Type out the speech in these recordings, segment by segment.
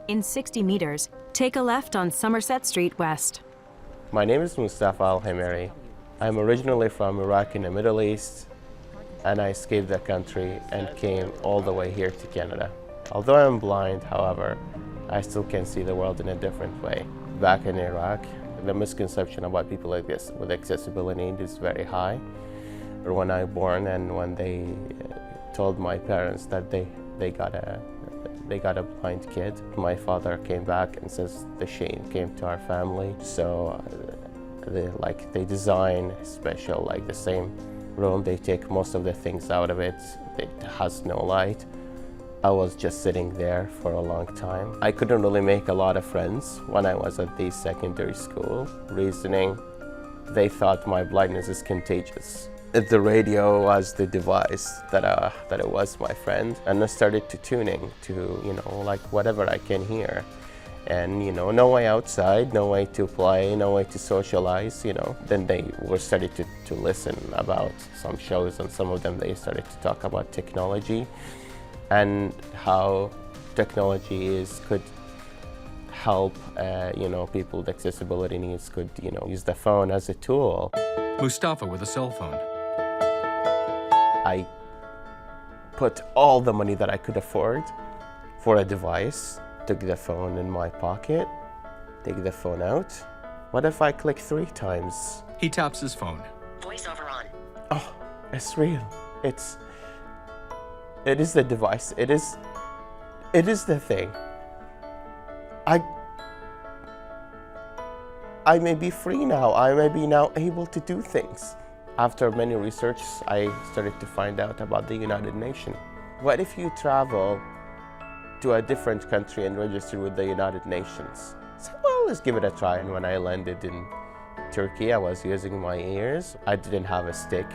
In 60 meters, take a left on Somerset Street West. My name is Mustafa Al Humairi. I'm originally from Iraq in the Middle East, and I escaped the country and came all the way here to Canada. Although I'm blind, however, I still can see the world in a different way. Back in Iraq, the misconception about people like this with accessibility is very high. Or when I was born and when they told my parents that they got a blind kid, my father came back and says the shame came to our family. So they design special, like the same room, they take most of the things out of it. It has no light. I was just sitting there for a long time. I couldn't really make a lot of friends when I was at the secondary school. Reasoning, they thought my blindness is contagious. The radio was the device that it was my friend, and I started to tuning to, like whatever I can hear. And, no way outside, no way to play, no way to socialize, Then they were started to listen about some shows, and some of them they started to talk about technology and how technology could help, people with accessibility needs could, use the phone as a tool. Mustafa with a cell phone. I put all the money that I could afford for a device, took the phone in my pocket, take the phone out. What if I click 3 times? He taps his phone. Voiceover on. Oh, it's real. It is the device. It is the thing. I may be free now. I may be now able to do things. After many research, I started to find out about the United Nations. What if you travel to a different country and register with the United Nations? I said, well, let's give it a try. And when I landed in Turkey, I was using my ears. I didn't have a stick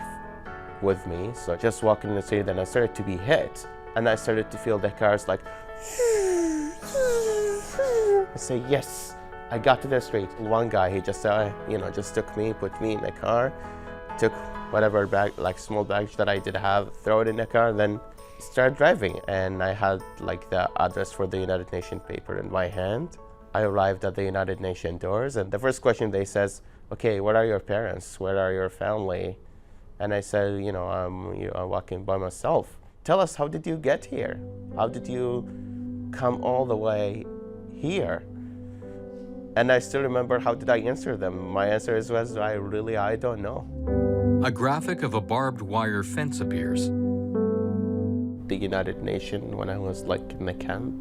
with me, so just walking in the street, then I started to be hit, and I started to feel the cars like. I say, yes, I got to the street. One guy, he just just took me, put me in the car, took whatever bag, like small baggage that I did have, throw it in the car, then start driving. And I had like the address for the United Nations paper in my hand. I arrived at the United Nations doors, and the first question they says, okay, where are your parents? Where are your family? And I said, I'm walking by myself. Tell us, how did you get here? How did you come all the way here? And I still remember, how did I answer them? My answer was, I don't know. A graphic of a barbed wire fence appears. The United Nations, when I was in the camp,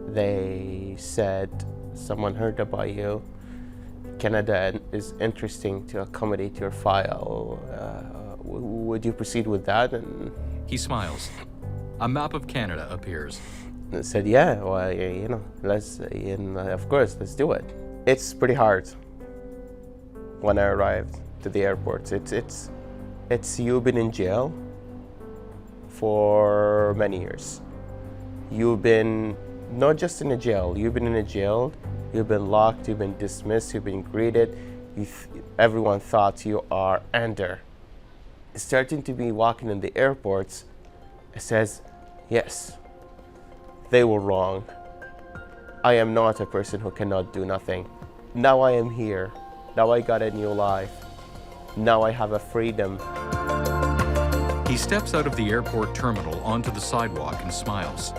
they said, someone heard about you. Canada is interesting to accommodate your file. Would you proceed with that? And he smiles. A map of Canada appears. I said, yeah, well, of course, let's do it. It's pretty hard when I arrived to the airport. It's you've been in jail for many years. You've been not just in a jail, you've been in a jail. You've been locked, you've been dismissed, you've been greeted. Everyone thought you are under. Starting to be walking in the airports, it says, yes, they were wrong. I am not a person who cannot do nothing. Now I am here. Now I got a new life. Now I have a freedom. He steps out of the airport terminal onto the sidewalk and smiles.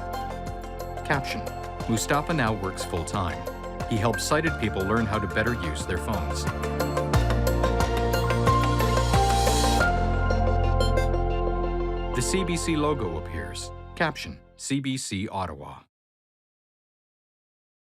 Caption: Mustafa now works full-time. He helps sighted people learn how to better use their phones. The CBC logo appears. Caption: CBC Ottawa.